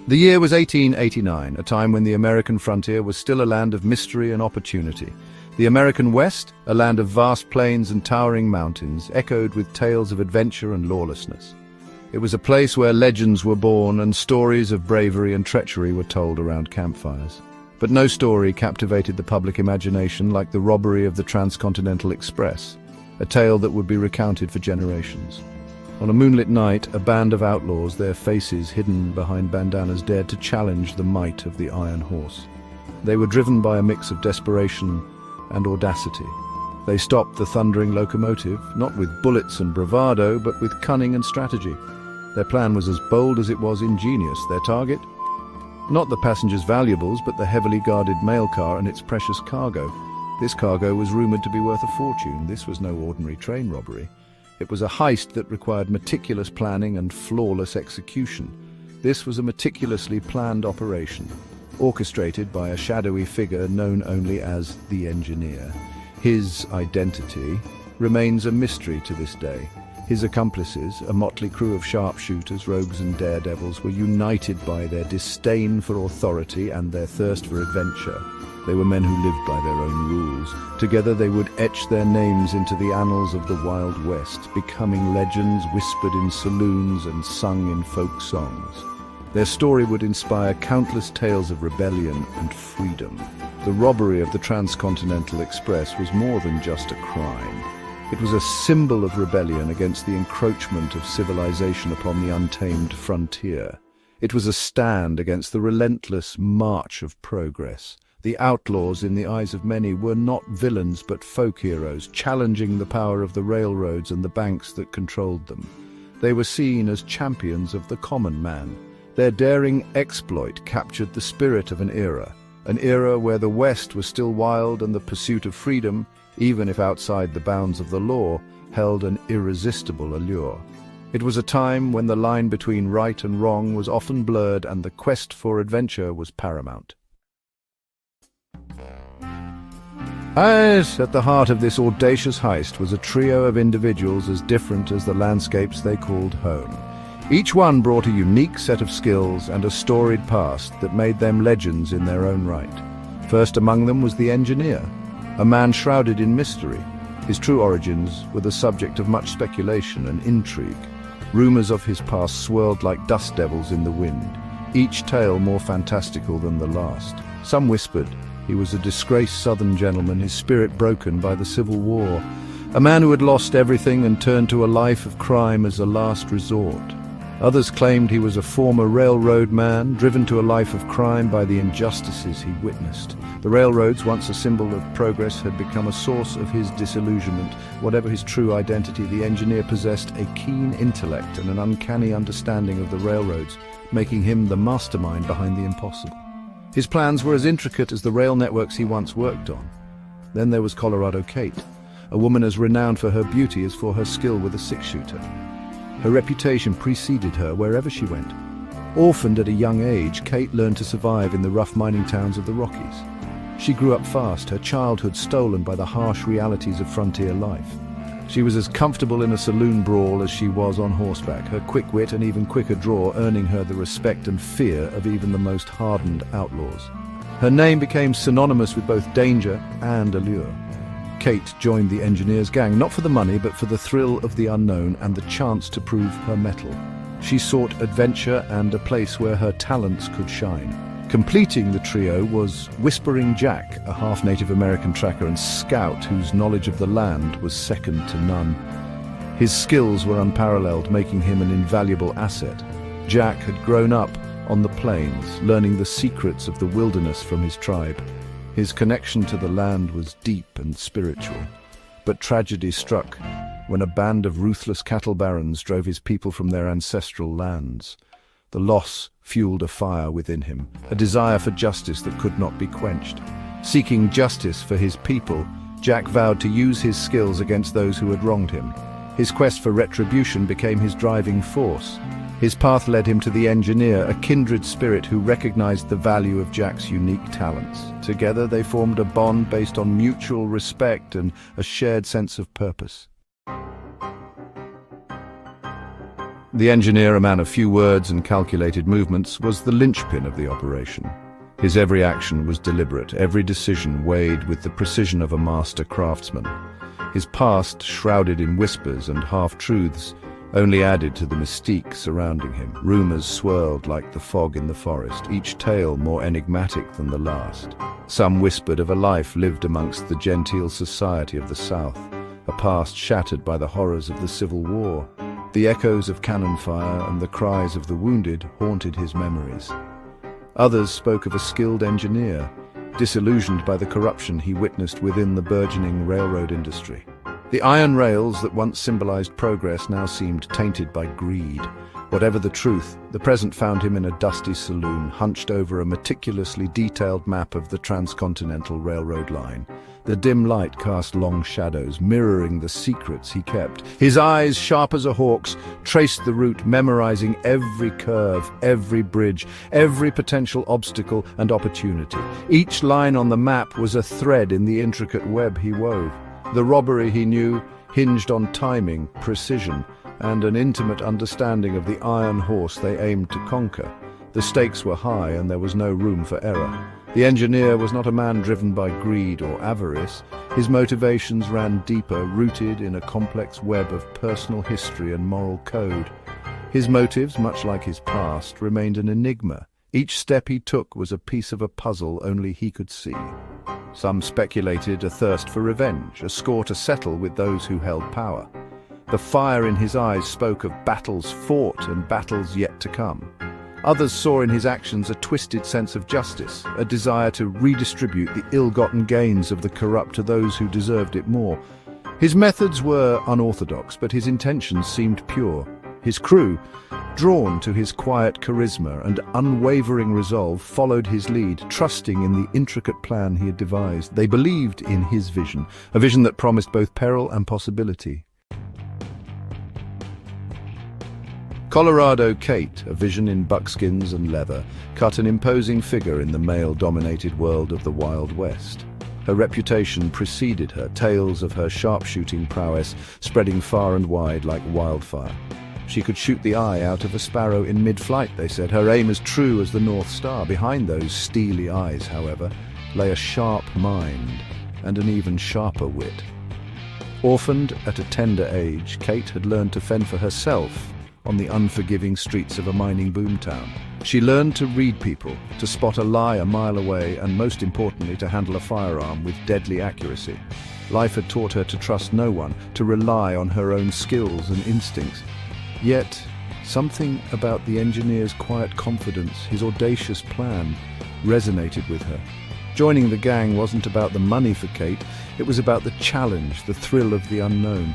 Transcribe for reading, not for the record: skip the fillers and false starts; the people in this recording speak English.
The year was 1889, a time when the American frontier was still a land of mystery and opportunity. The American West, a land of vast plains and towering mountains, echoed with tales of adventure and lawlessness. It was a place where legends were born and stories of bravery and treachery were told around campfires. But no story captivated the public imagination like the robbery of the Transcontinental Express, a tale that would be recounted for generations. On a moonlit night, a band of outlaws, their faces hidden behind bandanas, dared to challenge the might of the Iron Horse. They were driven by a mix of desperation and audacity. They stopped the thundering locomotive, not with bullets and bravado, but with cunning and strategy. Their plan was as bold as it was ingenious. Their target? Not the passengers' valuables, but the heavily guarded mail car and its precious cargo. This cargo was rumored to be worth a fortune. This was no ordinary train robbery. It was a heist that required meticulous planning and flawless execution. This was a meticulously planned operation, orchestrated by a shadowy figure known only as the Engineer. His identity remains a mystery to this day. His accomplices, a motley crew of sharpshooters, rogues and daredevils, were united by their disdain for authority and their thirst for adventure. They were men who lived by their own rules. Together they would etch their names into the annals of the Wild West, becoming legends whispered in saloons and sung in folk songs. Their story would inspire countless tales of rebellion and freedom. The robbery of the Transcontinental Express was more than just a crime. It was a symbol of rebellion against the encroachment of civilization upon the untamed frontier. It was a stand against the relentless march of progress. The outlaws, in the eyes of many, were not villains but folk heroes, challenging the power of the railroads and the banks that controlled them. They were seen as champions of the common man. Their daring exploit captured the spirit of an era where the West was still wild and the pursuit of freedom, even if outside the bounds of the law, held an irresistible allure. It was a time when the line between right and wrong was often blurred and the quest for adventure was paramount. At the heart of this audacious heist was a trio of individuals as different as the landscapes they called home. Each one brought a unique set of skills and a storied past that made them legends in their own right. First among them was the Engineer, a man shrouded in mystery. His true origins were the subject of much speculation and intrigue. Rumors of his past swirled like dust devils in the wind, each tale more fantastical than the last. Some whispered he was a disgraced Southern gentleman, his spirit broken by the Civil War, a man who had lost everything and turned to a life of crime as a last resort. Others claimed he was a former railroad man, driven to a life of crime by the injustices he witnessed. The railroads, once a symbol of progress, had become a source of his disillusionment. Whatever his true identity, the Engineer possessed a keen intellect and an uncanny understanding of the railroads, making him the mastermind behind the impossible. His plans were as intricate as the rail networks he once worked on. Then there was Colorado Kate, a woman as renowned for her beauty as for her skill with a six-shooter. Her reputation preceded her wherever she went. Orphaned at a young age, Kate learned to survive in the rough mining towns of the Rockies. She grew up fast, her childhood stolen by the harsh realities of frontier life. She was as comfortable in a saloon brawl as she was on horseback, her quick wit and even quicker draw earning her the respect and fear of even the most hardened outlaws. Her name became synonymous with both danger and allure. Kate joined the Engineer's gang, not for the money, but for the thrill of the unknown and the chance to prove her mettle. She sought adventure and a place where her talents could shine. Completing the trio was Whispering Jack, a half-Native American tracker and scout whose knowledge of the land was second to none. His skills were unparalleled, making him an invaluable asset. Jack had grown up on the plains, learning the secrets of the wilderness from his tribe. His connection to the land was deep and spiritual. But tragedy struck when a band of ruthless cattle barons drove his people from their ancestral lands. The loss fueled a fire within him, a desire for justice that could not be quenched. Seeking justice for his people, Jack vowed to use his skills against those who had wronged him. His quest for retribution became his driving force. His path led him to the Engineer, a kindred spirit who recognized the value of Jack's unique talents. Together they formed a bond based on mutual respect and a shared sense of purpose. The engineer, a man of few words and calculated movements, was the linchpin of the operation. His every action was deliberate, every decision weighed with the precision of a master craftsman. His past, shrouded in whispers and half-truths, only added to the mystique surrounding him. Rumors swirled like the fog in the forest, each tale more enigmatic than the last. Some whispered of a life lived amongst the genteel society of the South, a past shattered by the horrors of the Civil War. The echoes of cannon fire and the cries of the wounded haunted his memories. Others spoke of a skilled engineer, disillusioned by the corruption he witnessed within the burgeoning railroad industry. The iron rails that once symbolized progress now seemed tainted by greed. Whatever the truth, the present found him in a dusty saloon, hunched over a meticulously detailed map of the transcontinental railroad line. The dim light cast long shadows, mirroring the secrets he kept. His eyes, sharp as a hawk's, traced the route, memorizing every curve, every bridge, every potential obstacle and opportunity. Each line on the map was a thread in the intricate web he wove. The robbery, he knew, hinged on timing, precision, and an intimate understanding of the iron horse they aimed to conquer. The stakes were high and there was no room for error. The engineer was not a man driven by greed or avarice. His motivations ran deeper, rooted in a complex web of personal history and moral code. His motives, much like his past, remained an enigma. Each step he took was a piece of a puzzle only he could see. Some speculated a thirst for revenge, a score to settle with those who held power. The fire in his eyes spoke of battles fought and battles yet to come. Others saw in his actions a twisted sense of justice, a desire to redistribute the ill-gotten gains of the corrupt to those who deserved it more. His methods were unorthodox, but his intentions seemed pure. His crew, drawn to his quiet charisma and unwavering resolve, followed his lead, trusting in the intricate plan he had devised. They believed in his vision, a vision that promised both peril and possibility. Colorado Kate, a vision in buckskins and leather, cut an imposing figure in the male-dominated world of the Wild West. Her reputation preceded her, tales of her sharpshooting prowess spreading far and wide like wildfire. She could shoot the eye out of a sparrow in mid-flight, they said, her aim as true as the North Star. Behind those steely eyes, however, lay a sharp mind and an even sharper wit. Orphaned at a tender age, Kate had learned to fend for herself on the unforgiving streets of a mining boomtown. She learned to read people, to spot a lie a mile away, and most importantly, to handle a firearm with deadly accuracy. Life had taught her to trust no one, to rely on her own skills and instincts. Yet, something about the engineer's quiet confidence, his audacious plan, resonated with her. Joining the gang wasn't about the money for Kate, it was about the challenge, the thrill of the unknown.